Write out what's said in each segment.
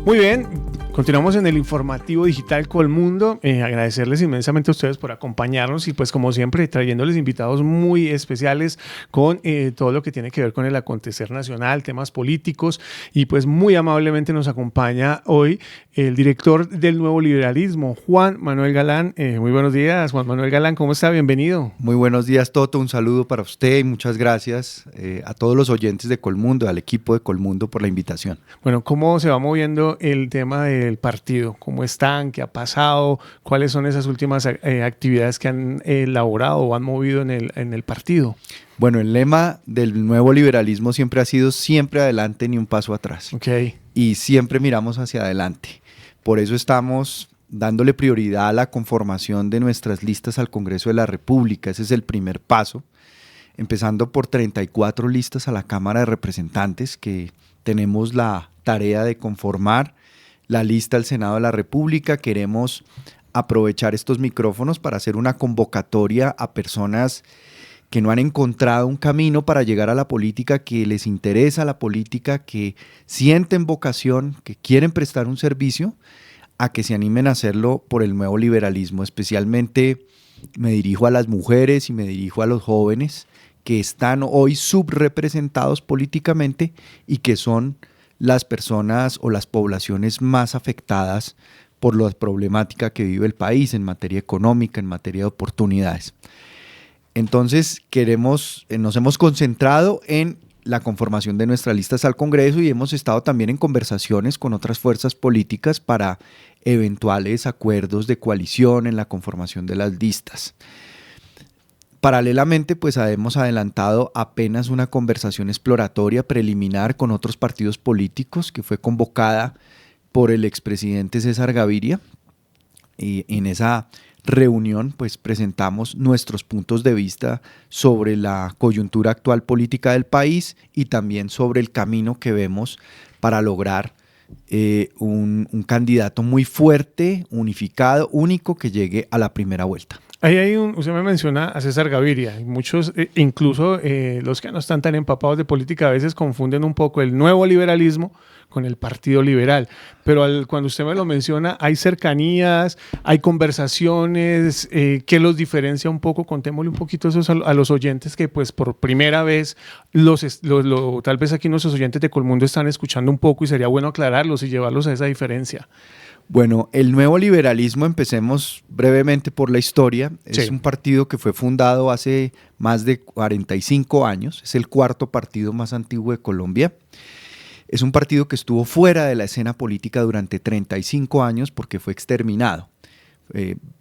Muy bien, continuamos en el informativo digital Colmundo. Agradecerles inmensamente a ustedes por acompañarnos y pues como siempre trayéndoles invitados muy especiales con todo lo que tiene que ver con el acontecer nacional, temas políticos, y pues muy amablemente nos acompaña hoy el director del Nuevo Liberalismo, Juan Manuel Galán. Muy buenos días, Juan Manuel Galán, ¿cómo está? Bienvenido. Muy buenos días, Toto, un saludo para usted y muchas gracias a todos los oyentes de Colmundo, al equipo de Colmundo por la invitación. Bueno, ¿cómo se va moviendo el tema del partido? ¿Cómo están? ¿Qué ha pasado? ¿Cuáles son esas últimas actividades que han elaborado o han movido en el partido? Bueno, el lema del Nuevo Liberalismo siempre ha sido siempre adelante ni un paso atrás. Okay. Y siempre miramos hacia adelante. Por eso estamos dándole prioridad a la conformación de nuestras listas al Congreso de la República. Ese es el primer paso, empezando por 34 listas a la Cámara de Representantes, que tenemos la tarea de conformar la lista al Senado de la República. Queremos aprovechar estos micrófonos para hacer una convocatoria a personas que no han encontrado un camino para llegar a la política, que les interesa la política, que sienten vocación, que quieren prestar un servicio, a que se animen a hacerlo por el Nuevo Liberalismo. Especialmente me dirijo a las mujeres y me dirijo a los jóvenes que están hoy subrepresentados políticamente y que son las personas o las poblaciones más afectadas por la problemática que vive el país en materia económica, en materia de oportunidades. Entonces nos hemos concentrado en la conformación de nuestras listas al Congreso y hemos estado también en conversaciones con otras fuerzas políticas para eventuales acuerdos de coalición en la conformación de las listas. Paralelamente, pues hemos adelantado apenas una conversación exploratoria preliminar con otros partidos políticos que fue convocada por el expresidente César Gaviria, y en esa reunión pues presentamos nuestros puntos de vista sobre la coyuntura actual política del país y también sobre el camino que vemos para lograr un candidato muy fuerte, unificado, único, que llegue a la primera vuelta. Ahí usted me menciona a César Gaviria, y muchos, incluso los que no están tan empapados de política, a veces confunden un poco el nuevo liberalismo con el Partido Liberal, pero cuando usted me lo menciona, hay cercanías, hay conversaciones, ¿qué los diferencia un poco? Contémosle un poquito eso a los oyentes que pues por primera vez, tal vez aquí nuestros oyentes de Colmundo están escuchando un poco y sería bueno aclararlos y llevarlos a esa diferencia. Bueno, el Nuevo Liberalismo, empecemos brevemente por la historia. Es un partido que fue fundado hace más de 45 años, es el cuarto partido más antiguo de Colombia. Es un partido que estuvo fuera de la escena política durante 35 años porque fue exterminado.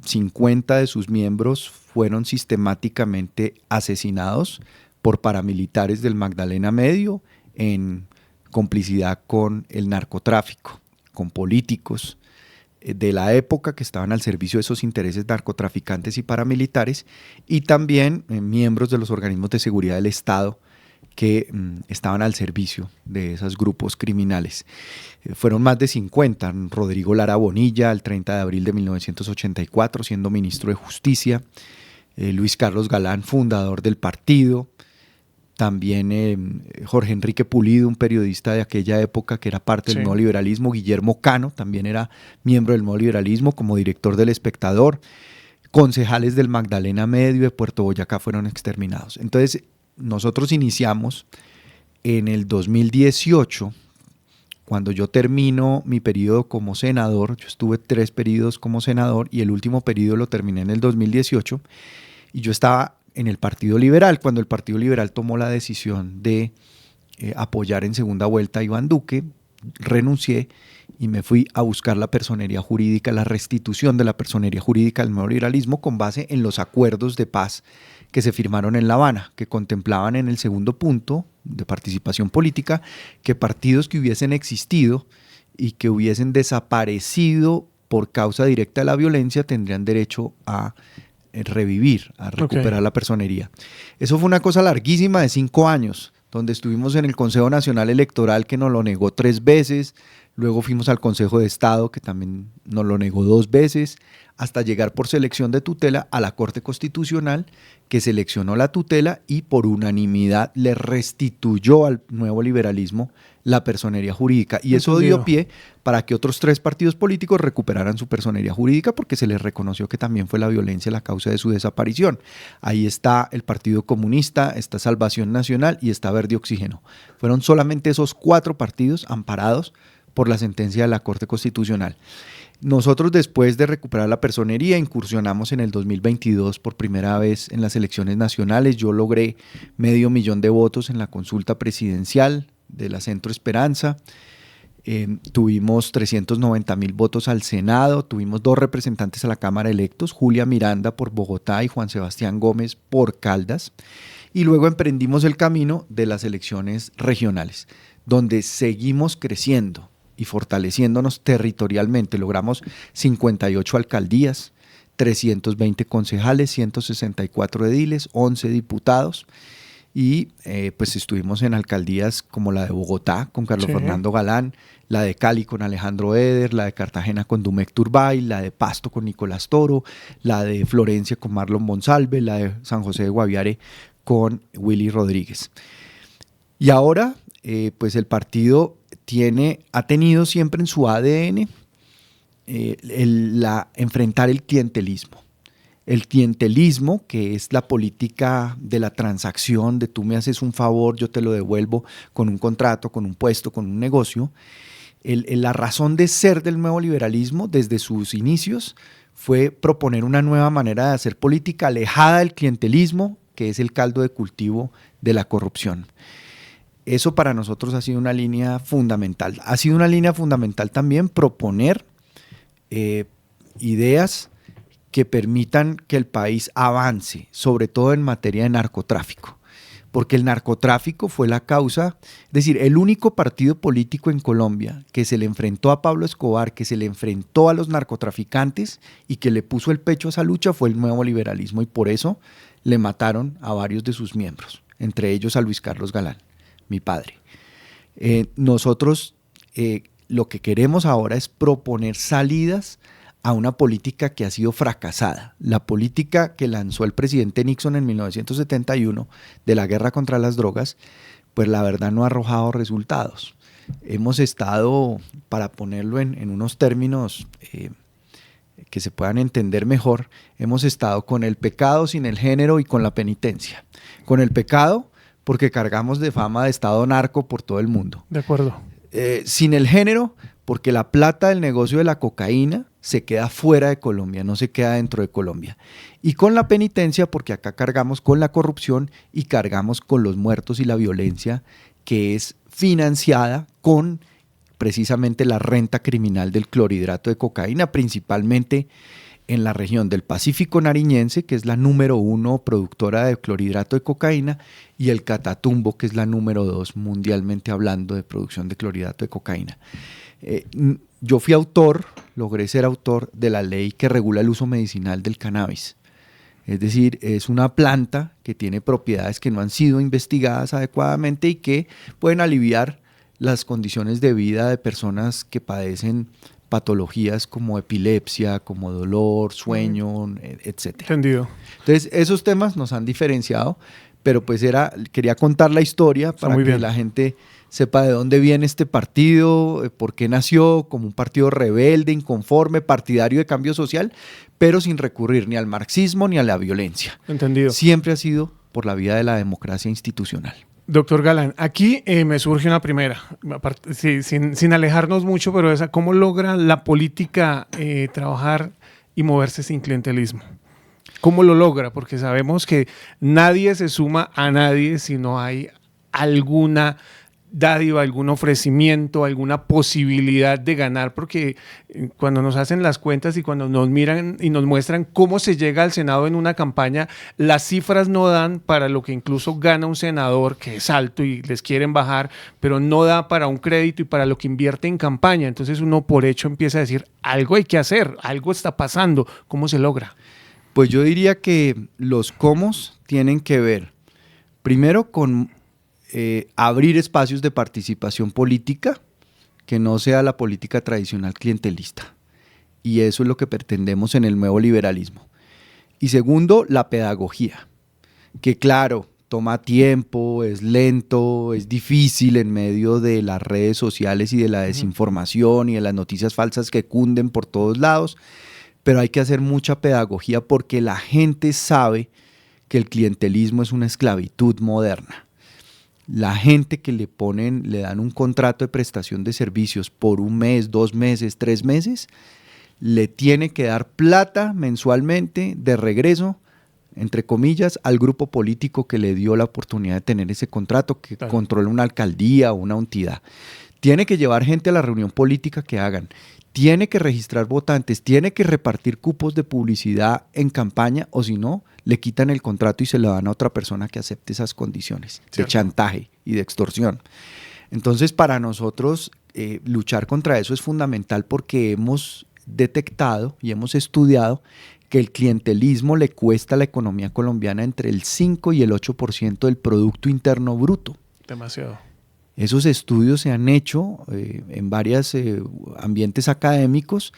50 de sus miembros fueron sistemáticamente asesinados por paramilitares del Magdalena Medio en complicidad con el narcotráfico, con políticos de la época que estaban al servicio de esos intereses narcotraficantes y paramilitares, y también miembros de los organismos de seguridad del Estado que estaban al servicio de esos grupos criminales. Fueron más de 50. Rodrigo Lara Bonilla, el 30 de abril de 1984, siendo ministro de Justicia. Luis Carlos Galán, fundador del partido. También Jorge Enrique Pulido, un periodista de aquella época que era parte del Nuevo Liberalismo. Guillermo Cano también era miembro del Nuevo Liberalismo como director del Espectador. Concejales del Magdalena Medio, de Puerto Boyacá, fueron exterminados. Entonces, nosotros iniciamos en el 2018, cuando yo termino mi periodo como senador. Yo estuve 3 periodos como senador y el último periodo lo terminé en el 2018, y yo estaba en el Partido Liberal, cuando el Partido Liberal tomó la decisión de apoyar en segunda vuelta a Iván Duque. Renuncié y me fui a buscar la personería jurídica, la restitución de la personería jurídica del Nuevo Liberalismo con base en los acuerdos de paz que se firmaron en La Habana, que contemplaban en el segundo punto de participación política que partidos que hubiesen existido y que hubiesen desaparecido por causa directa de la violencia tendrían derecho a revivir, a recuperar la personería. Eso fue una cosa larguísima de 5 años, donde estuvimos en el Consejo Nacional Electoral, que nos lo negó 3 veces, luego fuimos al Consejo de Estado, que también nos lo negó 2 veces, hasta llegar por selección de tutela a la Corte Constitucional, que seleccionó la tutela y por unanimidad le restituyó al nuevo liberalismo la personería jurídica. Y eso dio pie para que otros 3 partidos políticos recuperaran su personería jurídica, porque se les reconoció que también fue la violencia la causa de su desaparición. Ahí está el Partido Comunista, está Salvación Nacional y está Verde Oxígeno. Fueron solamente esos 4 partidos amparados por la sentencia de la Corte Constitucional. Nosotros, después de recuperar la personería, incursionamos en el 2022 por primera vez en las elecciones nacionales. Yo logré 500,000 de votos en la consulta presidencial de la Centro Esperanza. Tuvimos 390,000 votos al Senado, tuvimos 2 representantes a la Cámara electos, Julia Miranda por Bogotá y Juan Sebastián Gómez por Caldas. Y luego emprendimos el camino de las elecciones regionales, donde seguimos creciendo y fortaleciéndonos territorialmente. Logramos 58 alcaldías, 320 concejales, 164 ediles, 11 diputados y pues estuvimos en alcaldías como la de Bogotá con Carlos Fernando Galán, la de Cali con Alejandro Eder, la de Cartagena con Dumec Turbay, la de Pasto con Nicolás Toro, la de Florencia con Marlon Monsalve, la de San José de Guaviare con Willy Rodríguez. Y ahora pues el partido ha tenido siempre en su ADN enfrentar el clientelismo. El clientelismo, que es la política de la transacción, de tú me haces un favor, yo te lo devuelvo con un contrato, con un puesto, con un negocio. La razón de ser del nuevo liberalismo desde sus inicios fue proponer una nueva manera de hacer política alejada del clientelismo, que es el caldo de cultivo de la corrupción. Eso para nosotros ha sido una línea fundamental. Ha sido una línea fundamental también proponer ideas que permitan que el país avance, sobre todo en materia de narcotráfico. Porque el narcotráfico fue la causa, es decir, el único partido político en Colombia que se le enfrentó a Pablo Escobar, que se le enfrentó a los narcotraficantes y que le puso el pecho a esa lucha fue el nuevo liberalismo, y por eso le mataron a varios de sus miembros, entre ellos a Luis Carlos Galán, mi padre. Nosotros lo que queremos ahora es proponer salidas a una política que ha sido fracasada. La política que lanzó el presidente Nixon en 1971 de la guerra contra las drogas, pues la verdad no ha arrojado resultados. Hemos estado, para ponerlo en unos términos que se puedan entender mejor, hemos estado con el pecado sin el género y con la penitencia. Con el pecado porque cargamos de fama de estado narco por todo el mundo. De acuerdo. Sin el género, porque la plata del negocio de la cocaína se queda fuera de Colombia, no se queda dentro de Colombia. Y con la penitencia, porque acá cargamos con la corrupción y cargamos con los muertos y la violencia que es financiada con precisamente la renta criminal del clorhidrato de cocaína, principalmente en la región del Pacífico Nariñense, que es la número 1 productora de clorhidrato de cocaína, y el Catatumbo, que es la número 2 mundialmente hablando de producción de clorhidrato de cocaína. Yo fui logré ser autor de la ley que regula el uso medicinal del cannabis. Es decir, es una planta que tiene propiedades que no han sido investigadas adecuadamente y que pueden aliviar las condiciones de vida de personas que padecen patologías como epilepsia, como dolor, sueño, etc. Entendido. Entonces, esos temas nos han diferenciado, pero pues quería contar la historia para que la gente sepa de dónde viene este partido, por qué nació como un partido rebelde, inconforme, partidario de cambio social, pero sin recurrir ni al marxismo ni a la violencia. Entendido. Siempre ha sido por la vía de la democracia institucional. Doctor Galán, aquí me surge una primera, sin alejarnos mucho, pero ¿cómo logra la política trabajar y moverse sin clientelismo? ¿Cómo lo logra? Porque sabemos que nadie se suma a nadie si no hay alguna dádiva, algún ofrecimiento, alguna posibilidad de ganar, porque cuando nos hacen las cuentas y cuando nos miran y nos muestran cómo se llega al Senado en una campaña, las cifras no dan para lo que incluso gana un senador, que es alto y les quieren bajar, pero no da para un crédito y para lo que invierte en campaña. Entonces uno por hecho empieza a decir, algo hay que hacer, algo está pasando. ¿Cómo se logra? Pues yo diría que los cómo tienen que ver primero con abrir espacios de participación política, que no sea la política tradicional clientelista. Y eso es lo que pretendemos en el nuevo liberalismo. Y segundo, la pedagogía, que claro, toma tiempo, es lento, es difícil en medio de las redes sociales y de la desinformación y de las noticias falsas que cunden por todos lados, pero hay que hacer mucha pedagogía porque la gente sabe que el clientelismo es una esclavitud moderna. La gente que le dan un contrato de prestación de servicios por 1 mes, 2 meses, 3 meses, le tiene que dar plata mensualmente de regreso, entre comillas, al grupo político que le dio la oportunidad de tener ese contrato, que controla una alcaldía o una entidad. Tiene que llevar gente a la reunión política que hagan, tiene que registrar votantes, tiene que repartir cupos de publicidad en campaña, o si no, le quitan el contrato y se lo dan a otra persona que acepte esas condiciones de chantaje y de extorsión. Entonces, para nosotros, luchar contra eso es fundamental porque hemos detectado y hemos estudiado que el clientelismo le cuesta a la economía colombiana entre el 5 y el 8% del Producto Interno Bruto. Demasiado. Esos estudios se han hecho en varios ambientes académicos,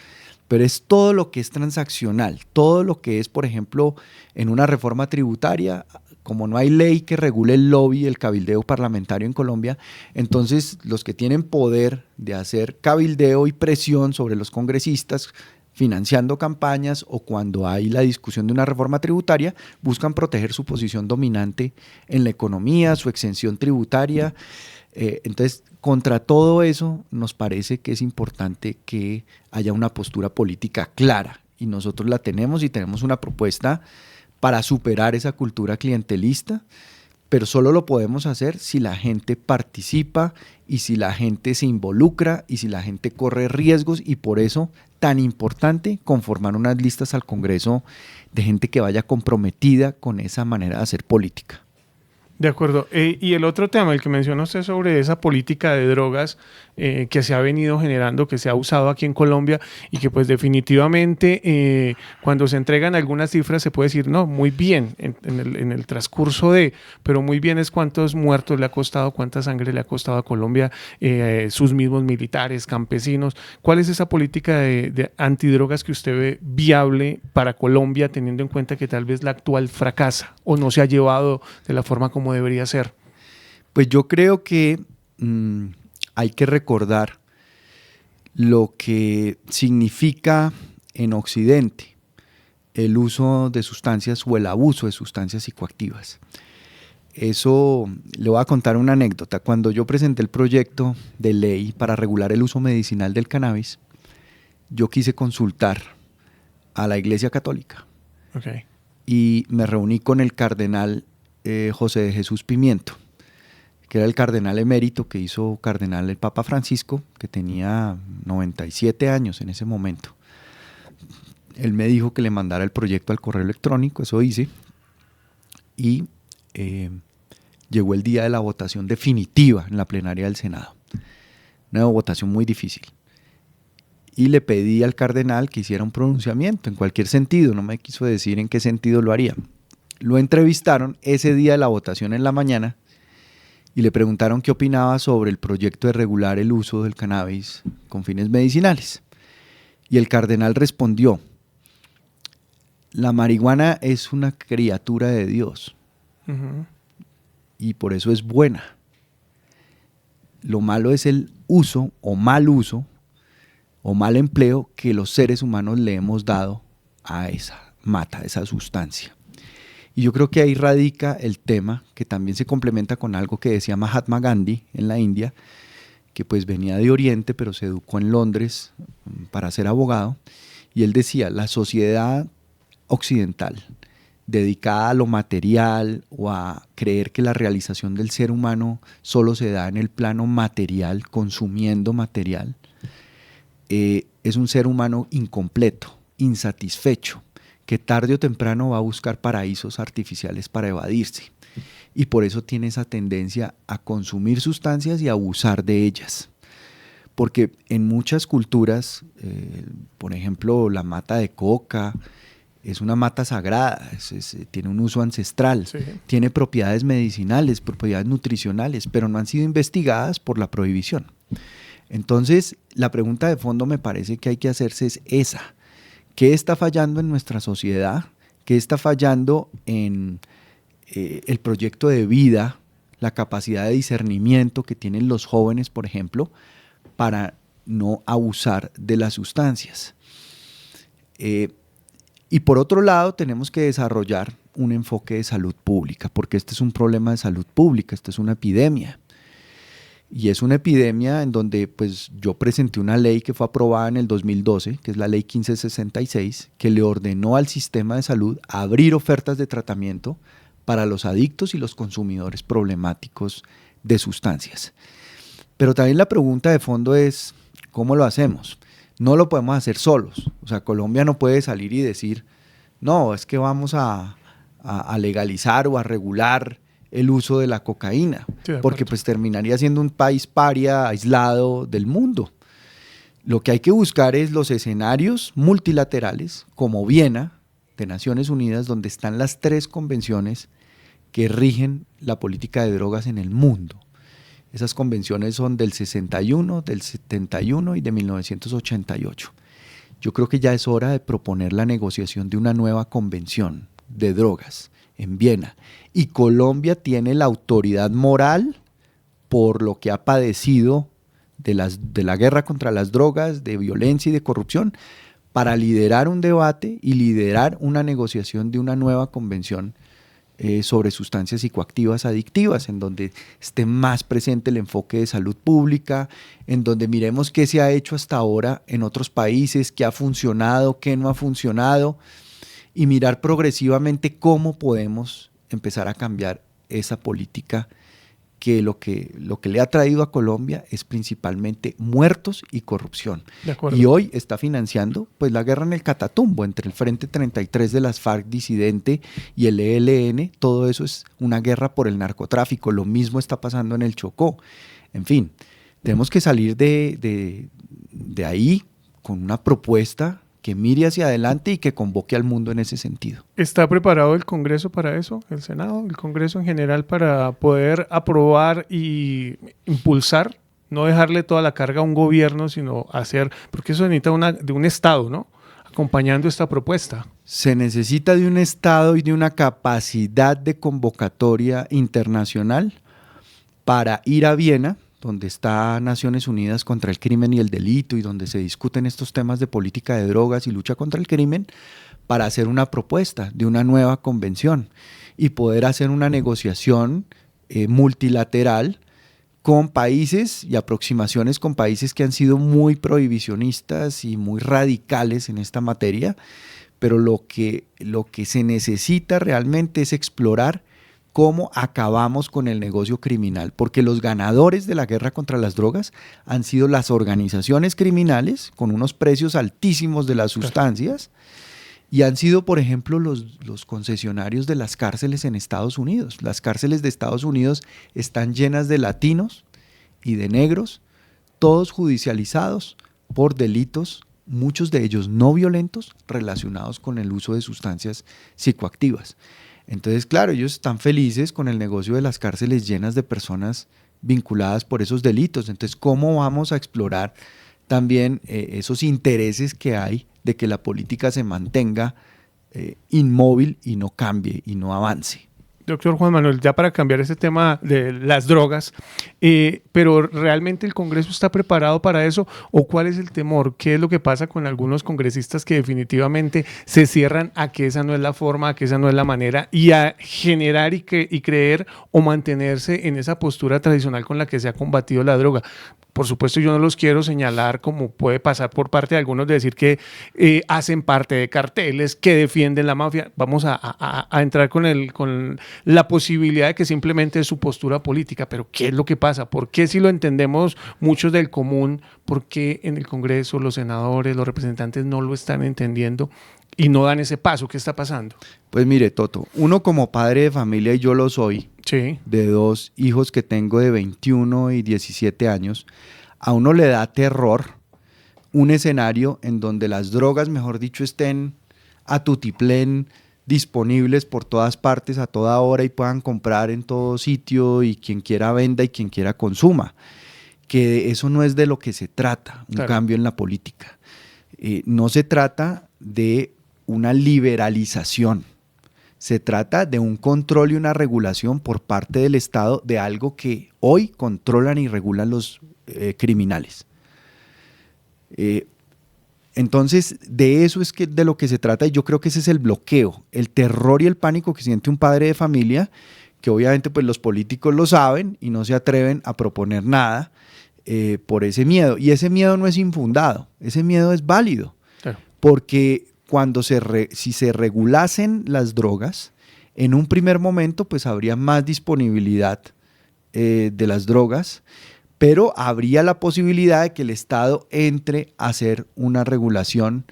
pero es todo lo que es transaccional, todo lo que es, por ejemplo, en una reforma tributaria, como no hay ley que regule el lobby, el cabildeo parlamentario en Colombia, entonces los que tienen poder de hacer cabildeo y presión sobre los congresistas, financiando campañas o cuando hay la discusión de una reforma tributaria, buscan proteger su posición dominante en la economía, su exención tributaria. Entonces, contra todo eso, nos parece que es importante que haya una postura política clara y nosotros la tenemos y tenemos una propuesta para superar esa cultura clientelista, pero solo lo podemos hacer si la gente participa y si la gente se involucra y si la gente corre riesgos, y por eso tan importante conformar unas listas al Congreso de gente que vaya comprometida con esa manera de hacer política. De acuerdo. Y el otro tema, el que menciona usted sobre esa política de drogas que se ha venido generando, que se ha usado aquí en Colombia y que pues definitivamente cuando se entregan algunas cifras se puede decir, no, muy bien en el transcurso pero muy bien es cuántos muertos le ha costado, cuánta sangre le ha costado a Colombia, sus mismos militares, campesinos. ¿Cuál es esa política de antidrogas que usted ve viable para Colombia, teniendo en cuenta que tal vez la actual fracasa o no se ha llevado de la forma como debería ser? Pues yo creo que hay que recordar lo que significa en Occidente el uso de sustancias o el abuso de sustancias psicoactivas. Eso, le voy a contar una anécdota. Cuando yo presenté el proyecto de ley para regular el uso medicinal del cannabis, yo quise consultar a la Iglesia Católica. Okay. Y me reuní con el cardenal José de Jesús Pimiento, que era el cardenal emérito que hizo cardenal el Papa Francisco, que tenía 97 años en ese momento. Él me dijo que le mandara el proyecto al correo electrónico, eso hice, y llegó el día de la votación definitiva en la plenaria del Senado. Una votación muy difícil. Y le pedí al cardenal que hiciera un pronunciamiento en cualquier sentido, no me quiso decir en qué sentido lo haría. Lo entrevistaron ese día de la votación en la mañana y le preguntaron qué opinaba sobre el proyecto de regular el uso del cannabis con fines medicinales. Y el cardenal respondió: la marihuana es una criatura de Dios y por eso es buena. Lo malo es el uso o mal empleo que los seres humanos le hemos dado a esa mata, a esa sustancia. Y yo creo que ahí radica el tema, que también se complementa con algo que decía Mahatma Gandhi en la India, que pues venía de Oriente, pero se educó en Londres para ser abogado. Y él decía, la sociedad occidental, dedicada a lo material o a creer que la realización del ser humano solo se da en el plano material, consumiendo material, es un ser humano incompleto, insatisfecho, que tarde o temprano va a buscar paraísos artificiales para evadirse. Y por eso tiene esa tendencia a consumir sustancias y a abusar de ellas. Porque en muchas culturas, por ejemplo, la mata de coca es una mata sagrada, tiene un uso ancestral, sí. Tiene propiedades medicinales, propiedades nutricionales, pero no han sido investigadas por la prohibición. Entonces, la pregunta de fondo me parece que hay que hacerse es esa. ¿Qué está fallando en nuestra sociedad? ¿Qué está fallando en el proyecto de vida, la capacidad de discernimiento que tienen los jóvenes, por ejemplo, para no abusar de las sustancias? Y por otro lado, tenemos que desarrollar un enfoque de salud pública, porque este es un problema de salud pública, esta es una epidemia. Y es una epidemia en donde pues, yo presenté una ley que fue aprobada en el 2012, que es la ley 1566, que le ordenó al sistema de salud abrir ofertas de tratamiento para los adictos y los consumidores problemáticos de sustancias. Pero también la pregunta de fondo es, ¿cómo lo hacemos? No lo podemos hacer solos. O sea, Colombia no puede salir y decir, no, es que vamos a legalizar o a regular el uso de la cocaína, porque pues terminaría siendo un país paria, aislado del mundo. Lo que hay que buscar es los escenarios multilaterales, como Viena, de Naciones Unidas, donde están las 3 convenciones que rigen la política de drogas en el mundo. Esas convenciones son del 61, del 71 y de 1988. Yo creo que ya es hora de proponer la negociación de una nueva convención de drogas en Viena. Y Colombia tiene la autoridad moral por lo que ha padecido de la guerra contra las drogas, de violencia y de corrupción, para liderar un debate y liderar una negociación de una nueva convención sobre sustancias psicoactivas adictivas, en donde esté más presente el enfoque de salud pública, en donde miremos qué se ha hecho hasta ahora en otros países, qué ha funcionado, qué no ha funcionado, y mirar progresivamente cómo podemos empezar a cambiar esa política que lo que le ha traído a Colombia es principalmente muertos y corrupción. Y hoy está financiando pues, la guerra en el Catatumbo, entre el Frente 33 de las FARC disidente y el ELN. Todo eso es una guerra por el narcotráfico. Lo mismo está pasando en el Chocó. En fin, tenemos que salir de ahí con una propuesta que mire hacia adelante y que convoque al mundo en ese sentido. ¿Está preparado el Congreso para eso? ¿El Senado? ¿El Congreso en general para poder aprobar y impulsar? No dejarle toda la carga a un gobierno, sino hacer, porque eso necesita de un Estado, ¿no? Acompañando esta propuesta. Se necesita de un Estado y de una capacidad de convocatoria internacional para ir a Viena, donde está Naciones Unidas contra el Crimen y el Delito y donde se discuten estos temas de política de drogas y lucha contra el crimen, para hacer una propuesta de una nueva convención y poder hacer una negociación multilateral con países y aproximaciones con países que han sido muy prohibicionistas y muy radicales en esta materia, pero lo que se necesita realmente es explorar cómo acabamos con el negocio criminal, porque los ganadores de la guerra contra las drogas han sido las organizaciones criminales con unos precios altísimos de las sustancias y han sido, por ejemplo, los concesionarios de las cárceles en Estados Unidos. Las cárceles de Estados Unidos están llenas de latinos y de negros, todos judicializados por delitos, muchos de ellos no violentos, relacionados con el uso de sustancias psicoactivas. Entonces, claro, ellos están felices con el negocio de las cárceles llenas de personas vinculadas por esos delitos. Entonces, ¿cómo vamos a explorar también esos intereses que hay de que la política se mantenga inmóvil y no cambie y no avance? Doctor Juan Manuel, ya para cambiar ese tema de las drogas, pero ¿realmente el Congreso está preparado para eso? ¿O cuál es el temor? ¿Qué es lo que pasa con algunos congresistas que definitivamente se cierran a que esa no es la forma, a que esa no es la manera y a generar y creer o mantenerse en esa postura tradicional con la que se ha combatido la droga? Por supuesto, yo no los quiero señalar como puede pasar por parte de algunos de decir que hacen parte de carteles, que defienden la mafia. Vamos a entrar con la posibilidad de que simplemente es su postura política. Pero ¿qué es lo que pasa? ¿Por qué si lo entendemos muchos del común, por qué en el Congreso los senadores, los representantes no lo están entendiendo y no dan ese paso? ¿Qué está pasando? Pues mire, Toto, uno como padre de familia, y yo lo soy, sí, de 2 hijos que tengo de 21 y 17 años, a uno le da terror un escenario en donde las drogas, mejor dicho, estén a tutiplén, disponibles por todas partes a toda hora y puedan comprar en todo sitio y quien quiera venda y quien quiera consuma. que eso no es de lo que se trata, un cambio en la política. No se trata de una liberalización, se trata de un control y una regulación por parte del Estado de algo que hoy controlan y regulan los criminales. Entonces, de eso es de lo que se trata, y yo creo que ese es el bloqueo, el terror y el pánico que siente un padre de familia, que obviamente pues los políticos lo saben y no se atreven a proponer nada por ese miedo. Y ese miedo no es infundado, ese miedo es válido, claro. Porque si se regulasen las drogas, en un primer momento pues habría más disponibilidad de las drogas, pero habría la posibilidad de que el Estado entre a hacer una regulación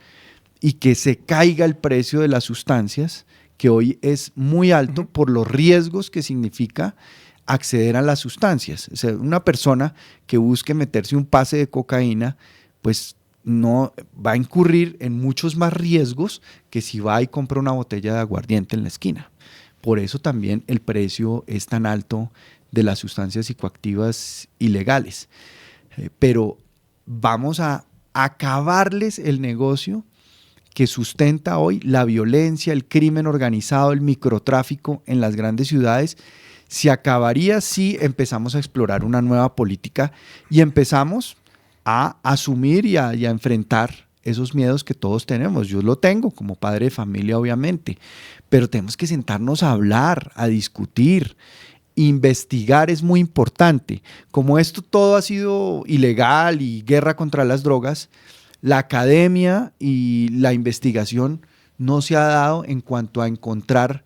y que se caiga el precio de las sustancias, que hoy es muy alto por los riesgos que significa acceder a las sustancias. O sea, una persona que busque meterse un pase de cocaína, pues no va a incurrir en muchos más riesgos que si va y compra una botella de aguardiente en la esquina. Por eso también el precio es tan alto de las sustancias psicoactivas ilegales. Pero vamos a acabarles el negocio que sustenta hoy la violencia, el crimen organizado, el microtráfico en las grandes ciudades. Se acabaría si empezamos a explorar una nueva política y empezamos a asumir y a enfrentar esos miedos que todos tenemos. Yo lo tengo como padre de familia, obviamente, pero tenemos que sentarnos a hablar, a discutir. Investigar es muy importante. Como esto todo ha sido ilegal y guerra contra las drogas, la academia y la investigación no se ha dado en cuanto a encontrar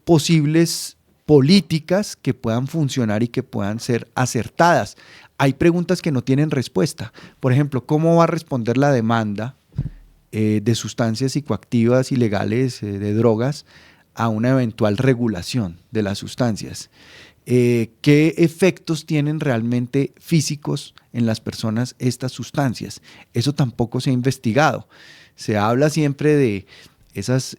posibles políticas que puedan funcionar y que puedan ser acertadas. Hay preguntas que no tienen respuesta. Por ejemplo, ¿cómo va a responder la demanda de sustancias psicoactivas ilegales, de drogas, a una eventual regulación de las sustancias? ¿Qué efectos tienen realmente físicos en las personas estas sustancias? Eso tampoco se ha investigado. Se habla siempre de esos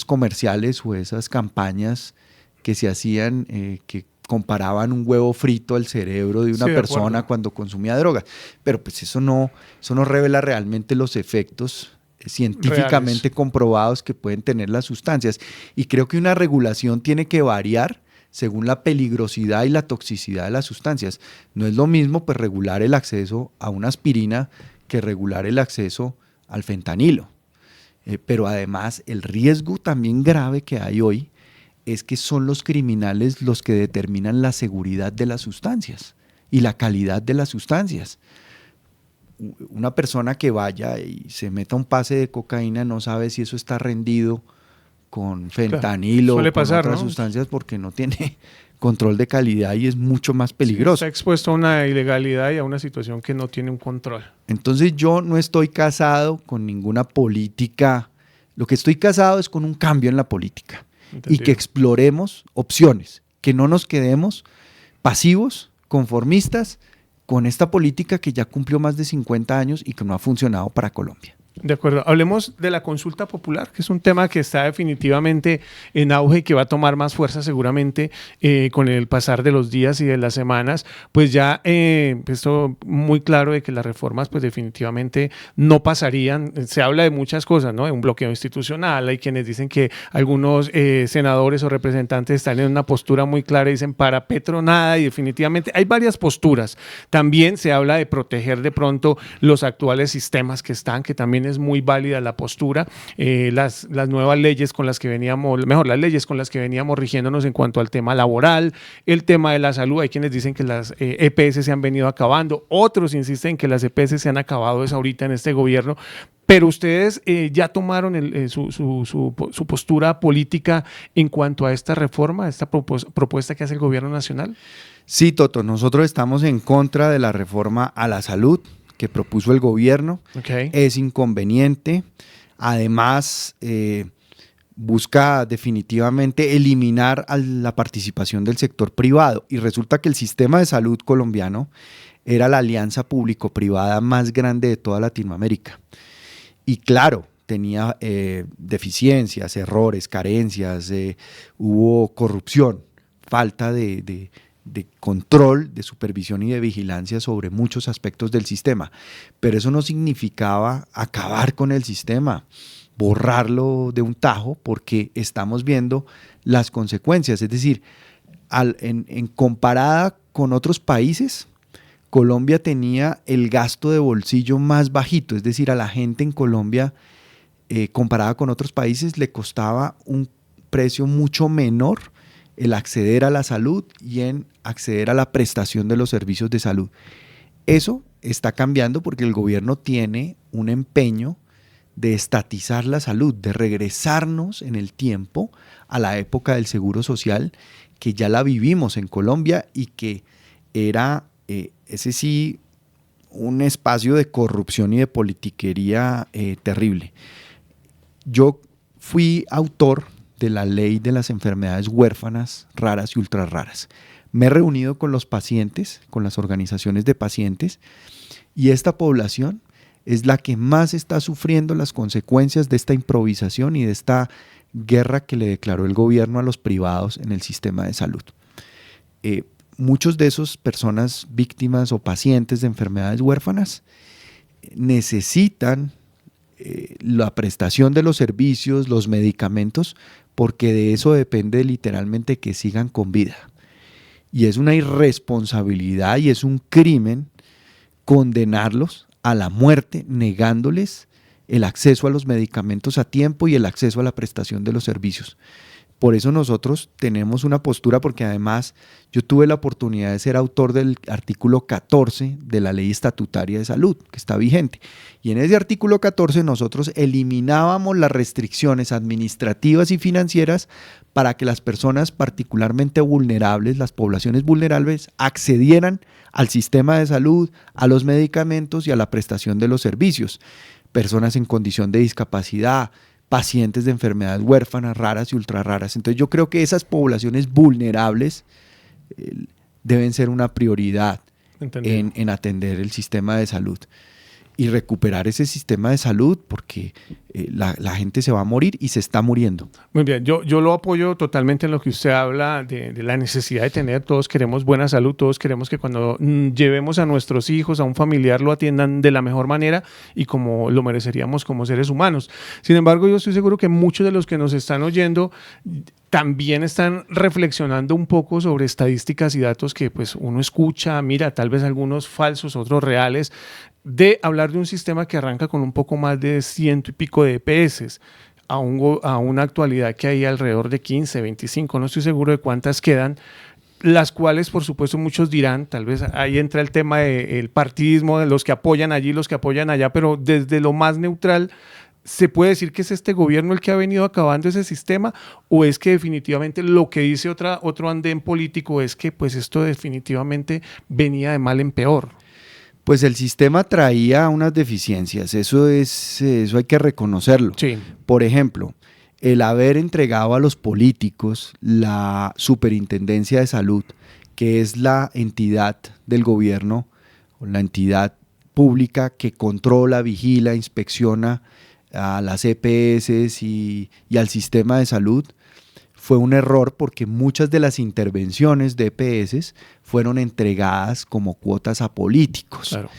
comerciales o esas campañas que se hacían, que comparaban un huevo frito al cerebro de una persona cuando consumía drogas. Pero pues eso no revela realmente los efectos científicamente reales, comprobados que pueden tener las sustancias. Y creo que una regulación tiene que variar según la peligrosidad y la toxicidad de las sustancias. No es lo mismo pues regular el acceso a una aspirina que regular el acceso al fentanilo. Pero además el riesgo también grave que hay hoy es que son los criminales los que determinan la seguridad de las sustancias y la calidad de las sustancias. Una persona que vaya y se meta un pase de cocaína no sabe si eso está rendido con fentanilo o con otras sustancias, porque no tiene control de calidad y es mucho más peligroso. Sí, está expuesto a una ilegalidad y a una situación que no tiene un control. Entonces yo no estoy casado con ninguna política. Lo que estoy casado es con un cambio en la política. Entendido. Y que exploremos opciones, que no nos quedemos pasivos, conformistas, con esta política que ya cumplió más de 50 años y que no ha funcionado para Colombia. De acuerdo. Hablemos de la consulta popular, que es un tema que está definitivamente en auge y que va a tomar más fuerza seguramente con el pasar de los días y de las semanas. Pues ya esto muy claro de que las reformas pues definitivamente no pasarían. Se habla de muchas cosas, ¿no? De un bloqueo institucional. Hay quienes dicen que algunos senadores o representantes están en una postura muy clara y dicen para Petro nada, y definitivamente hay varias posturas. También se habla de proteger de pronto los actuales sistemas que están, que también es muy válida la postura, las nuevas leyes con las que veníamos, las leyes con las que veníamos rigiéndonos en cuanto al tema laboral, el tema de la salud. Hay quienes dicen que las EPS se han venido acabando, otros insisten que las EPS se han acabado es ahorita en este gobierno. Pero ustedes ya tomaron su postura política en cuanto a esta reforma, a esta propuesta que hace el gobierno nacional. Sí, Toto, nosotros estamos en contra de la reforma a la salud que propuso el gobierno. Okay. Es inconveniente. Además, busca definitivamente eliminar a la participación del sector privado. Y resulta que el sistema de salud colombiano era la alianza público-privada más grande de toda Latinoamérica. Y claro, tenía deficiencias, errores, carencias, hubo corrupción, falta de de control, de supervisión y de vigilancia sobre muchos aspectos del sistema. Pero eso no significaba acabar con el sistema, borrarlo de un tajo, porque estamos viendo las consecuencias. Es decir, en comparada con otros países, Colombia tenía el gasto de bolsillo más bajito, es decir, a la gente en Colombia, comparada con otros países, le costaba un precio mucho menor el acceder a la salud y en acceder a la prestación de los servicios de salud. Eso está cambiando porque el gobierno tiene un empeño de estatizar la salud, de regresarnos en el tiempo a la época del seguro social, que ya la vivimos en Colombia y que era, ese sí, un espacio de corrupción y de politiquería terrible. Yo fui autor de la ley de las enfermedades huérfanas, raras y ultra raras. Me he reunido con los pacientes, con las organizaciones de pacientes, y esta población es la que más está sufriendo las consecuencias de esta improvisación y de esta guerra que le declaró el gobierno a los privados en el sistema de salud. Muchos de esos personas víctimas o pacientes de enfermedades huérfanas necesitan la prestación de los servicios, los medicamentos, porque de eso depende literalmente que sigan con vida. Y es una irresponsabilidad y es un crimen condenarlos a la muerte negándoles el acceso a los medicamentos a tiempo y el acceso a la prestación de los servicios. Por eso nosotros tenemos una postura, porque además yo tuve la oportunidad de ser autor del artículo 14 de la Ley Estatutaria de Salud, que está vigente. Y en ese artículo 14 nosotros eliminábamos las restricciones administrativas y financieras para que las personas particularmente vulnerables, las poblaciones vulnerables, accedieran al sistema de salud, a los medicamentos y a la prestación de los servicios. Personas en condición de discapacidad, pacientes de enfermedades huérfanas, raras y ultra raras. Entonces yo creo que esas poblaciones vulnerables deben ser una prioridad en atender el sistema de salud y recuperar ese sistema de salud, porque la gente se va a morir y se está muriendo. Muy bien, yo lo apoyo totalmente en lo que usted habla de la necesidad de tener. Todos queremos buena salud, todos queremos que cuando llevemos a nuestros hijos, a un familiar, lo atiendan de la mejor manera y como lo mereceríamos como seres humanos. Sin embargo, yo estoy seguro que muchos de los que nos están oyendo también están reflexionando un poco sobre estadísticas y datos que pues uno escucha, mira, tal vez algunos falsos, otros reales, de hablar de un sistema que arranca con un poco más de 100 y pico de EPS a una actualidad que hay alrededor de 15, 25, no estoy seguro de cuántas quedan, las cuales por supuesto muchos dirán, tal vez ahí entra el tema del partidismo, de los que apoyan allí, los que apoyan allá, pero desde lo más neutral, ¿se puede decir que es este gobierno el que ha venido acabando ese sistema o es que definitivamente lo que dice otro andén político es que pues esto definitivamente venía de mal en peor? Pues el sistema traía unas deficiencias, eso hay que reconocerlo. Sí. Por ejemplo, el haber entregado a los políticos la Superintendencia de Salud, que es la entidad del gobierno, o la entidad pública que controla, vigila, inspecciona a las EPS y al sistema de salud, fue un error porque muchas de las intervenciones de EPS fueron entregadas como cuotas a políticos. Claro.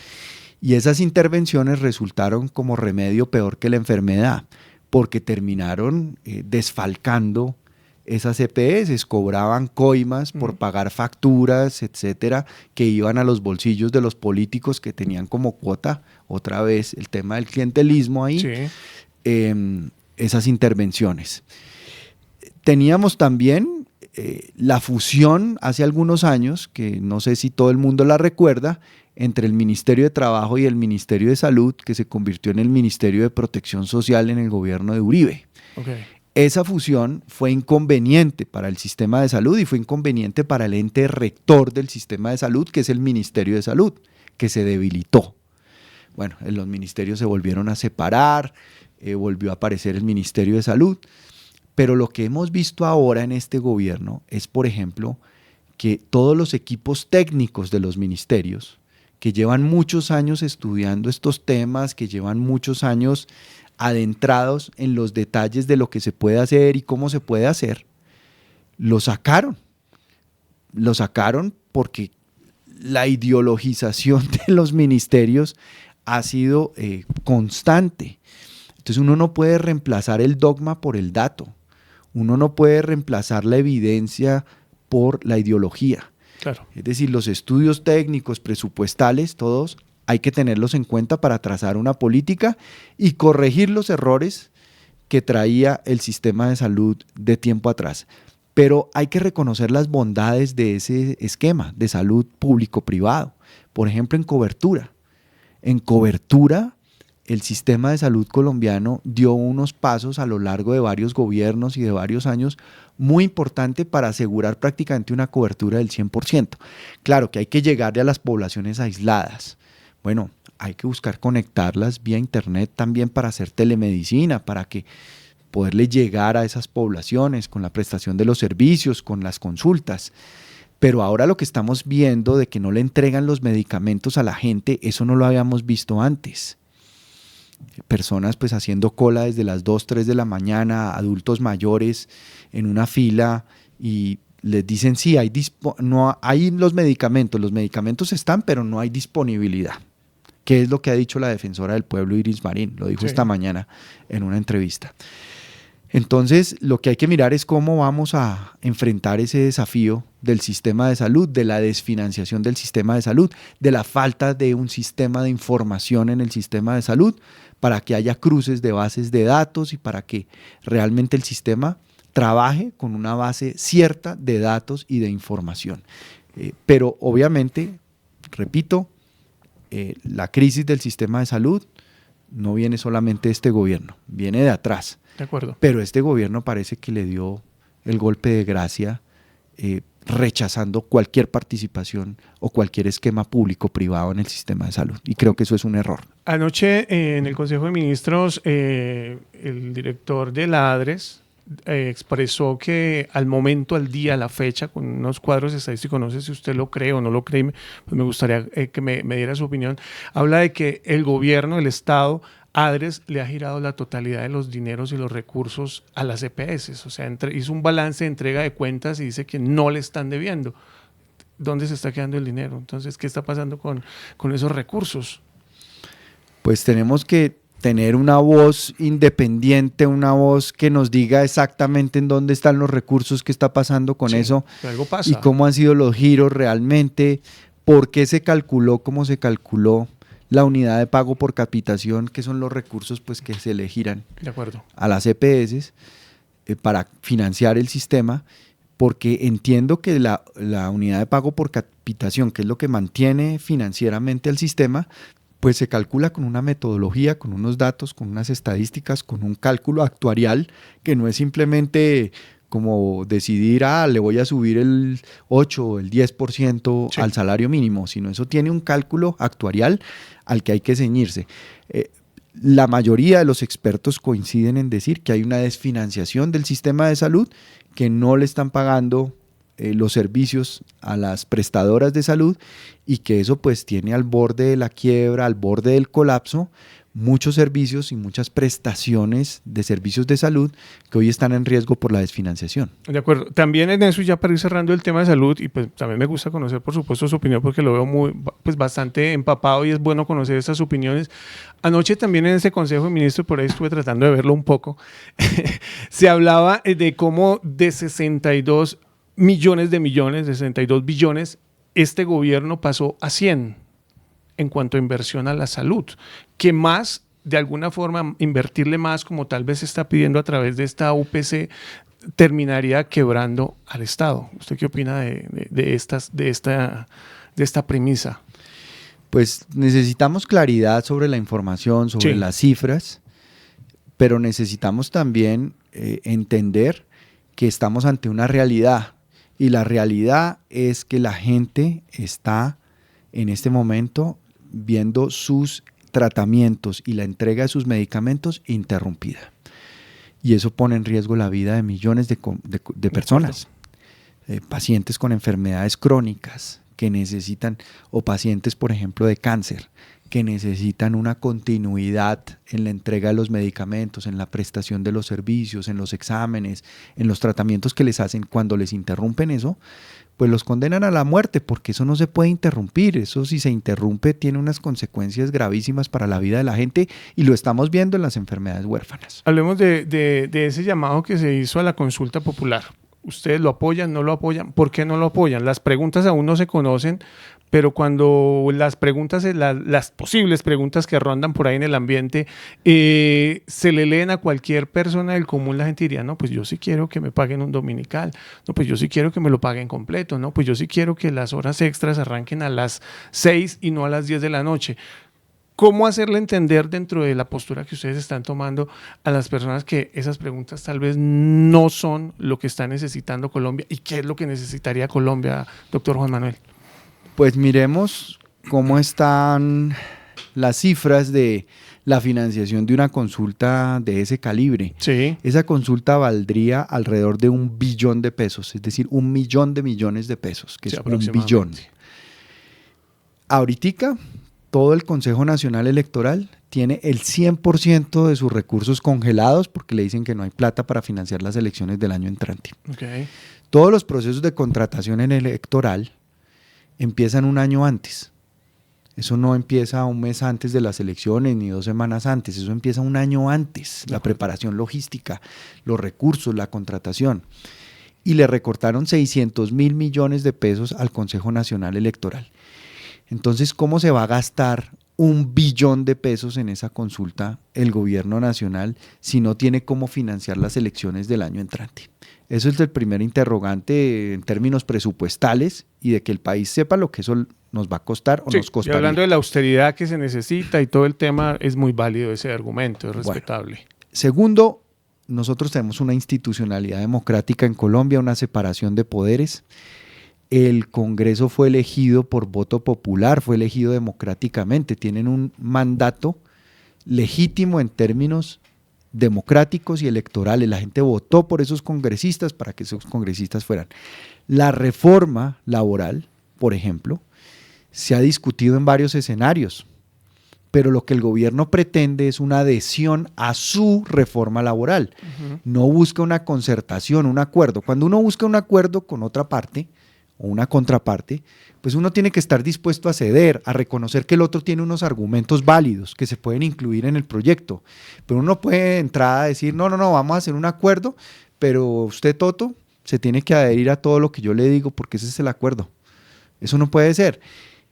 Y esas intervenciones resultaron como remedio peor que la enfermedad, porque terminaron desfalcando esas EPS, cobraban coimas por pagar facturas, etcétera, que iban a los bolsillos de los políticos que tenían como cuota, otra vez el tema del clientelismo ahí, sí. Esas intervenciones. Teníamos también la fusión hace algunos años, que no sé si todo el mundo la recuerda, entre el Ministerio de Trabajo y el Ministerio de Salud, que se convirtió en el Ministerio de Protección Social en el gobierno de Uribe. Okay. Esa fusión fue inconveniente para el sistema de salud y fue inconveniente para el ente rector del sistema de salud, que es el Ministerio de Salud, que se debilitó. Bueno, los ministerios se volvieron a separar, volvió a aparecer el Ministerio de Salud, pero lo que hemos visto ahora en este gobierno es, por ejemplo, que todos los equipos técnicos de los ministerios, que llevan muchos años estudiando estos temas, que llevan muchos años adentrados en los detalles de lo que se puede hacer y cómo se puede hacer, lo sacaron. lo sacaron porque la ideologización de los ministerios ha sido constante. Entonces uno no puede reemplazar el dogma por el dato. Uno no puede reemplazar la evidencia por la ideología. Claro. Es decir, los estudios técnicos, presupuestales, todos hay que tenerlos en cuenta para trazar una política y corregir los errores que traía el sistema de salud de tiempo atrás. Pero hay que reconocer las bondades de ese esquema de salud público-privado. Por ejemplo, en cobertura. En cobertura, el sistema de salud colombiano dio unos pasos a lo largo de varios gobiernos y de varios años muy importante para asegurar prácticamente una cobertura del 100%. Claro que hay que llegarle a las poblaciones aisladas. Bueno, hay que buscar conectarlas vía internet también para hacer telemedicina, para que poderle llegar a esas poblaciones con la prestación de los servicios, con las consultas. Pero ahora lo que estamos viendo de que no le entregan los medicamentos a la gente, eso no lo habíamos visto antes. Personas pues haciendo cola desde las 2, 3 de la mañana, adultos mayores en una fila y les dicen sí, no hay los medicamentos están, pero no hay disponibilidad. ¿Qué es lo que ha dicho la defensora del pueblo, Iris Marín? Lo dijo esta mañana en una entrevista. Entonces, lo que hay que mirar es cómo vamos a enfrentar ese desafío del sistema de salud, de la desfinanciación del sistema de salud, de la falta de un sistema de información en el sistema de salud, para que haya cruces de bases de datos y para que realmente el sistema trabaje con una base cierta de datos y de información. Pero obviamente, repito, la crisis del sistema de salud no viene solamente de este gobierno, viene de atrás. De acuerdo. Pero este gobierno parece que le dio el golpe de gracia rechazando cualquier participación o cualquier esquema público-privado en el sistema de salud. Y creo que eso es un error. Anoche en el Consejo de Ministros, el director de la ADRES expresó que al momento, al día, a la fecha, con unos cuadros estadísticos, no sé si usted lo cree o no lo cree, pues me gustaría que me diera su opinión, habla de que el gobierno, el Estado, ADRES le ha girado la totalidad de los dineros y los recursos a las EPS, o sea, hizo un balance de entrega de cuentas y dice que no le están debiendo. ¿Dónde se está quedando el dinero? Entonces, ¿qué está pasando con esos recursos? Pues tenemos que tener una voz independiente, una voz que nos diga exactamente en dónde están los recursos, qué está pasando con eso algo pasa. Y cómo han sido los giros realmente, por qué se calculó, cómo se calculó la unidad de pago por capitación, que son los recursos pues, que se le giran de acuerdo. a las EPS para financiar el sistema, porque entiendo que la unidad de pago por capitación, que es lo que mantiene financieramente el sistema, pues se calcula con una metodología, con unos datos, con unas estadísticas, con un cálculo actuarial, que no es simplemente como decidir, le voy a subir el 8 o el 10% al salario mínimo, sino eso tiene un cálculo actuarial al que hay que ceñirse. La mayoría de los expertos coinciden en decir que hay una desfinanciación del sistema de salud, que no le están pagando los servicios a las prestadoras de salud y que eso pues tiene al borde de la quiebra, al borde del colapso, muchos servicios y muchas prestaciones de servicios de salud que hoy están en riesgo por la desfinanciación. De acuerdo. También en eso, ya para ir cerrando el tema de salud, y pues también me gusta conocer, por supuesto, su opinión porque lo veo pues bastante empapado y es bueno conocer estas opiniones. Anoche también en ese Consejo de Ministros, por ahí estuve tratando de verlo un poco, se hablaba de cómo de 62 millones de millones, de 62 billones, este gobierno pasó a 100 en cuanto a inversión a la salud, que más, de alguna forma, invertirle más, como tal vez se está pidiendo a través de esta UPC, terminaría quebrando al Estado. ¿Usted qué opina de esta premisa? Pues necesitamos claridad sobre la información, sobre las cifras, pero necesitamos también entender que estamos ante una realidad, y la realidad es que la gente está en este momento viendo sus tratamientos y la entrega de sus medicamentos interrumpida. Y eso pone en riesgo la vida de millones de personas. Pacientes con enfermedades crónicas que necesitan, o pacientes, por ejemplo, de cáncer, que necesitan una continuidad en la entrega de los medicamentos, en la prestación de los servicios, en los exámenes, en los tratamientos que les hacen. Cuando les interrumpen eso, pues los condenan a la muerte, porque eso no se puede interrumpir. Eso, si se interrumpe, tiene unas consecuencias gravísimas para la vida de la gente, y lo estamos viendo en las enfermedades huérfanas. Hablemos de ese llamado que se hizo a la consulta popular. ¿Ustedes lo apoyan, no lo apoyan? ¿Por qué no lo apoyan? Las preguntas aún no se conocen, pero cuando las preguntas, las posibles preguntas que rondan por ahí en el ambiente, se le leen a cualquier persona del común, la gente diría, no, pues yo sí quiero que me paguen un dominical, no, pues yo sí quiero que me lo paguen completo, no, pues yo sí quiero que las horas extras arranquen a las 6 y no a las 10 de la noche. ¿Cómo hacerle entender dentro de la postura que ustedes están tomando a las personas que esas preguntas tal vez no son lo que está necesitando Colombia? ¿Y qué es lo que necesitaría Colombia, doctor Juan Manuel? Pues miremos cómo están las cifras de la financiación de una consulta de ese calibre. Sí. Esa consulta valdría alrededor de $1 billón, es decir, 1 millón de millones de pesos, que Sí, es 1 billón. Ahoritica, todo el Consejo Nacional Electoral tiene el 100% de sus recursos congelados, porque le dicen que no hay plata para financiar las elecciones del año entrante. Okay. Todos los procesos de contratación en electoral empiezan un año antes. Eso no empieza un mes antes de las elecciones ni 2 semanas antes, eso empieza un año antes, la preparación logística, los recursos, la contratación. Y le recortaron 600.000 millones de pesos al Consejo Nacional Electoral. Entonces, ¿cómo se va a gastar 1 billón de pesos en esa consulta el gobierno nacional si no tiene cómo financiar las elecciones del año entrante? Eso es el primer interrogante en términos presupuestales, y de que el país sepa lo que eso nos va a costar o nos costaría. Y hablando de la austeridad que se necesita y todo el tema, es muy válido ese argumento, es respetable. Bueno, segundo, nosotros tenemos una institucionalidad democrática en Colombia, una separación de poderes. El Congreso fue elegido por voto popular, fue elegido democráticamente, tienen un mandato legítimo en términos democráticos y electorales. La gente votó por esos congresistas para que esos congresistas fueran. La reforma laboral, por ejemplo, se ha discutido en varios escenarios, pero lo que el gobierno pretende es una adhesión a su reforma laboral. No busca una concertación, un acuerdo. Cuando uno busca un acuerdo con otra parte o una contraparte, pues uno tiene que estar dispuesto a ceder, a reconocer que el otro tiene unos argumentos válidos que se pueden incluir en el proyecto. Pero uno puede de entrada decir, no, vamos a hacer un acuerdo, pero usted, Toto, se tiene que adherir a todo lo que yo le digo, porque ese es el acuerdo. Eso no puede ser.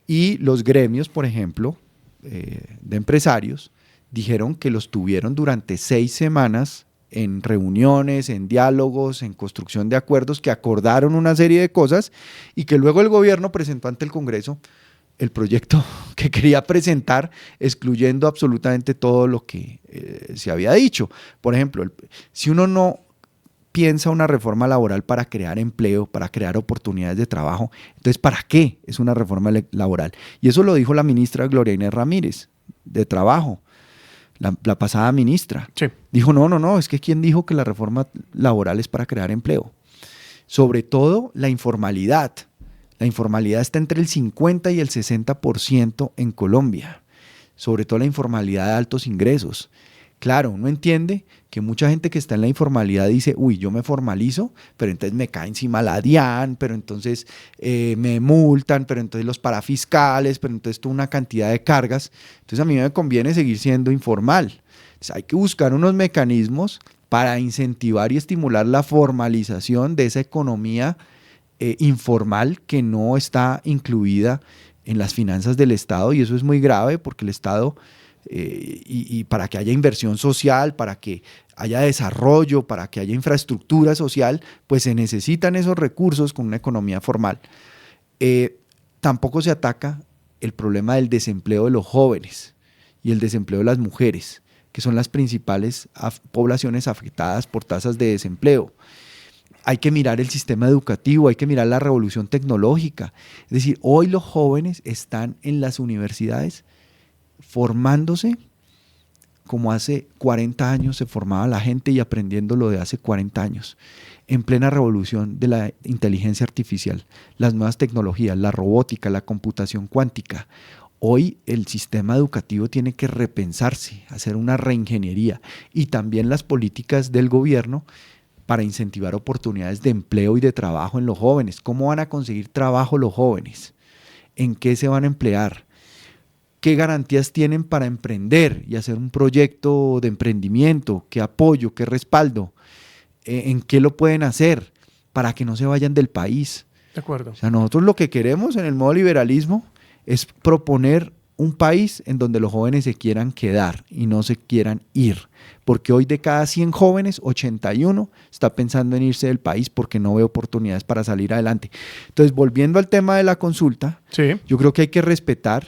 Y los gremios, por ejemplo, de empresarios, dijeron que los tuvieron durante 6 semanas en reuniones, en diálogos, en construcción de acuerdos, que acordaron una serie de cosas, y que luego el gobierno presentó ante el Congreso el proyecto que quería presentar, excluyendo absolutamente todo lo que se había dicho. Por ejemplo, si uno no piensa una reforma laboral para crear empleo, para crear oportunidades de trabajo, entonces ¿para qué es una reforma laboral? Y eso lo dijo la ministra Gloria Inés Ramírez, de Trabajo, la pasada ministra. Sí. Dijo, no, es que ¿quién dijo que la reforma laboral es para crear empleo? Sobre todo la informalidad. La informalidad está entre el 50 y el 60% en Colombia, sobre todo la informalidad de altos ingresos. Claro, uno entiende que mucha gente que está en la informalidad dice, uy, yo me formalizo, pero entonces me cae encima la DIAN, pero entonces me multan, pero entonces los parafiscales, pero entonces toda una cantidad de cargas. Entonces a mí me conviene seguir siendo informal. Entonces hay que buscar unos mecanismos para incentivar y estimular la formalización de esa economía informal que no está incluida en las finanzas del Estado, y eso es muy grave porque el Estado, y para que haya inversión social, para que haya desarrollo, para que haya infraestructura social, pues se necesitan esos recursos con una economía formal. Tampoco se ataca el problema del desempleo de los jóvenes y el desempleo de las mujeres, que son las principales poblaciones afectadas por tasas de desempleo. Hay que mirar el sistema educativo, hay que mirar la revolución tecnológica. Es decir, hoy los jóvenes están en las universidades formándose como hace 40 años se formaba la gente, y aprendiendo lo de hace 40 años, en plena revolución de la inteligencia artificial, las nuevas tecnologías, la robótica, la computación cuántica. Hoy el sistema educativo tiene que repensarse, hacer una reingeniería, y también las políticas del gobierno para incentivar oportunidades de empleo y de trabajo en los jóvenes. ¿Cómo van a conseguir trabajo los jóvenes? ¿En qué se van a emplear? ¿Qué garantías tienen para emprender y hacer un proyecto de emprendimiento? ¿Qué apoyo? ¿Qué respaldo? ¿En qué lo pueden hacer para que no se vayan del país? De acuerdo. O sea, nosotros lo que queremos en el modo liberalismo es proponer un país en donde los jóvenes se quieran quedar y no se quieran ir. Porque hoy de cada 100 jóvenes, 81 está pensando en irse del país porque no ve oportunidades para salir adelante. Entonces, volviendo al tema de la consulta, sí, yo creo que hay que respetar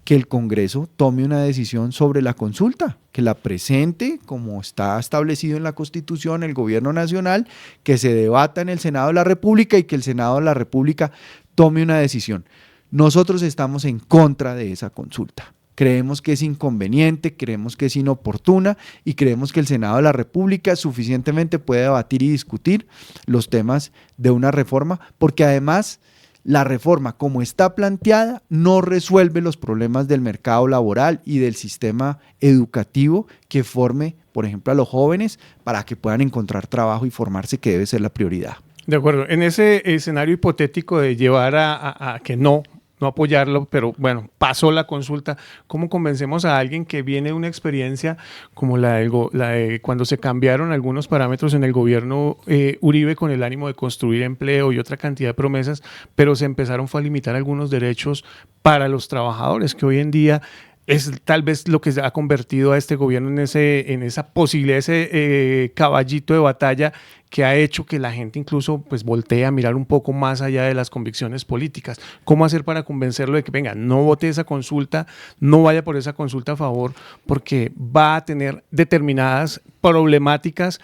que el Congreso tome una decisión sobre la consulta, que la presente como está establecido en la Constitución, el Gobierno Nacional, que se debata en el Senado de la República y que el Senado de la República tome una decisión. Nosotros estamos en contra de esa consulta. Creemos que es inconveniente, creemos que es inoportuna y creemos que el Senado de la República suficientemente puede debatir y discutir los temas de una reforma, porque además la reforma como está planteada no resuelve los problemas del mercado laboral y del sistema educativo que forme, por ejemplo, a los jóvenes para que puedan encontrar trabajo y formarse, que debe ser la prioridad. De acuerdo. En ese escenario hipotético de llevar a que no apoyarlo, pero bueno, pasó la consulta, ¿cómo convencemos a alguien que viene de una experiencia como la de cuando se cambiaron algunos parámetros en el gobierno Uribe con el ánimo de construir empleo y otra cantidad de promesas, pero se empezaron a limitar algunos derechos para los trabajadores, que hoy en día es tal vez lo que ha convertido a este gobierno en esa posibilidad, ese caballito de batalla que ha hecho que la gente incluso pues voltee a mirar un poco más allá de las convicciones políticas? ¿Cómo hacer para convencerlo de que venga, no vote esa consulta, no vaya por esa consulta a favor, porque va a tener determinadas problemáticas,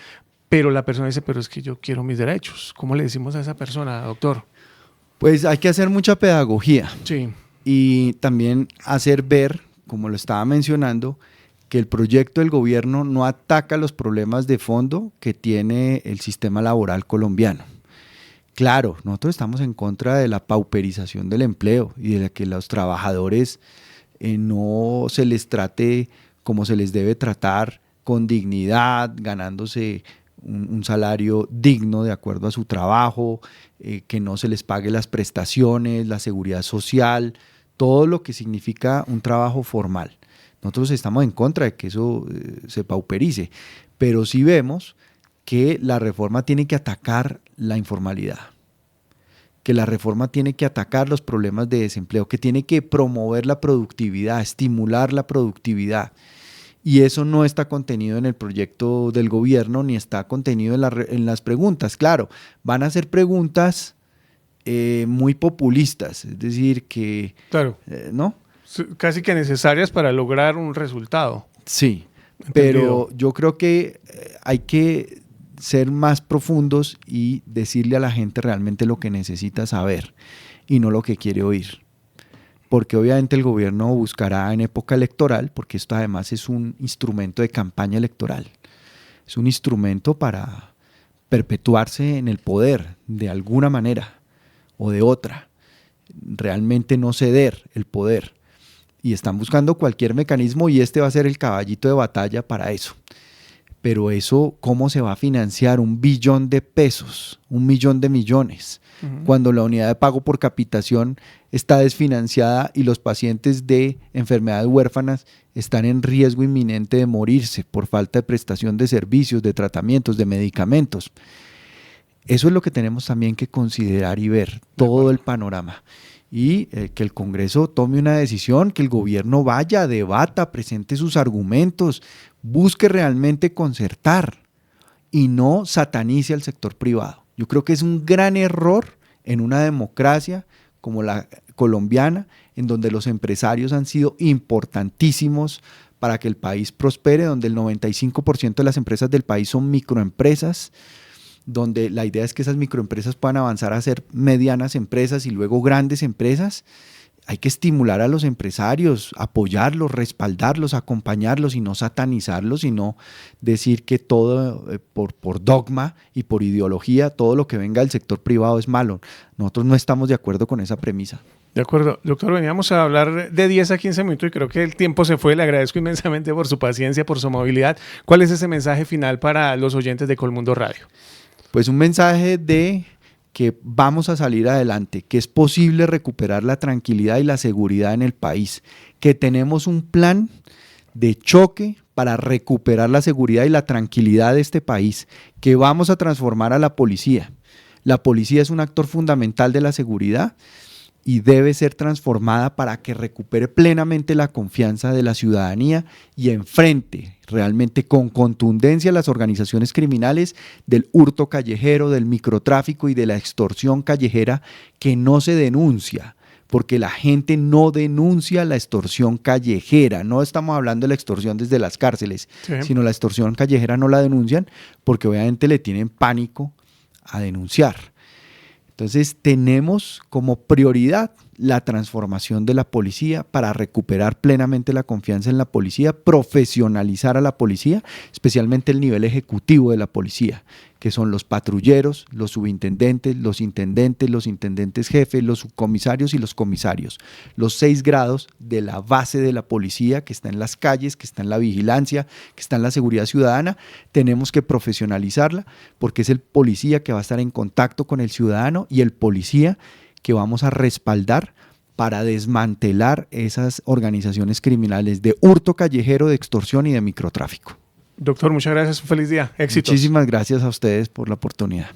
pero la persona dice, pero es que yo quiero mis derechos? ¿Cómo le decimos a esa persona, doctor? Pues hay que hacer mucha pedagogía. Sí. Y también hacer ver, como lo estaba mencionando, que el proyecto del gobierno no ataca los problemas de fondo que tiene el sistema laboral colombiano. Claro, nosotros estamos en contra de la pauperización del empleo y de que los trabajadores no se les trate como se les debe tratar, con dignidad, ganándose un salario digno de acuerdo a su trabajo, que no se les pague las prestaciones, la seguridad social, todo lo que significa un trabajo formal. Nosotros estamos en contra de que eso se pauperice, pero sí vemos que la reforma tiene que atacar la informalidad, que la reforma tiene que atacar los problemas de desempleo, que tiene que promover la productividad, estimular la productividad. Y eso no está contenido en el proyecto del gobierno ni está contenido en las preguntas. Claro, van a ser preguntas muy populistas, es decir, que… Claro. ¿no? Casi que necesarias para lograr un resultado. Sí, Entendido. Pero yo creo que hay que ser más profundos y decirle a la gente realmente lo que necesita saber y no lo que quiere oír. Porque obviamente el gobierno buscará en época electoral, porque esto además es un instrumento de campaña electoral, es un instrumento para perpetuarse en el poder de alguna manera o de otra, realmente no ceder el poder. Y están buscando cualquier mecanismo y este va a ser el caballito de batalla para eso. Pero eso, ¿cómo se va a financiar? 1 billón de pesos, 1 millón de millones, cuando la unidad de pago por capitación está desfinanciada y los pacientes de enfermedades huérfanas están en riesgo inminente de morirse por falta de prestación de servicios, de tratamientos, de medicamentos. Eso es lo que tenemos también que considerar y ver, todo el panorama. Y que el Congreso tome una decisión, que el gobierno vaya, debata, presente sus argumentos, busque realmente concertar y no satanice al sector privado. Yo creo que es un gran error en una democracia como la colombiana, en donde los empresarios han sido importantísimos para que el país prospere, donde el 95% de las empresas del país son microempresas, donde la idea es que esas microempresas puedan avanzar a ser medianas empresas y luego grandes empresas. Hay que estimular a los empresarios, apoyarlos, respaldarlos, acompañarlos y no satanizarlos, sino decir que todo por dogma y por ideología, todo lo que venga del sector privado es malo. Nosotros no estamos de acuerdo con esa premisa. De acuerdo. Doctor, veníamos a hablar de 10 a 15 minutos y creo que el tiempo se fue. Le agradezco inmensamente por su paciencia, por su amabilidad. ¿Cuál es ese mensaje final para los oyentes de Colmundo Radio? Pues un mensaje de que vamos a salir adelante, que es posible recuperar la tranquilidad y la seguridad en el país, que tenemos un plan de choque para recuperar la seguridad y la tranquilidad de este país, que vamos a transformar a la policía. La policía es un actor fundamental de la seguridad y debe ser transformada para que recupere plenamente la confianza de la ciudadanía y enfrente realmente con contundencia a las organizaciones criminales del hurto callejero, del microtráfico y de la extorsión callejera que no se denuncia, porque la gente no denuncia la extorsión callejera. No estamos hablando de la extorsión desde las cárceles, sino la extorsión callejera no la denuncian porque obviamente le tienen pánico a denunciar. Entonces tenemos como prioridad la transformación de la policía para recuperar plenamente la confianza en la policía, profesionalizar a la policía, especialmente el nivel ejecutivo de la policía, que son los patrulleros, los subintendentes, los intendentes jefes, los subcomisarios y los comisarios. Los 6 grados de la base de la policía que está en las calles, que está en la vigilancia, que está en la seguridad ciudadana, tenemos que profesionalizarla porque es el policía que va a estar en contacto con el ciudadano y el policía que vamos a respaldar para desmantelar esas organizaciones criminales de hurto callejero, de extorsión y de microtráfico. Doctor, muchas gracias. Un feliz día. Éxitos. Muchísimas gracias a ustedes por la oportunidad.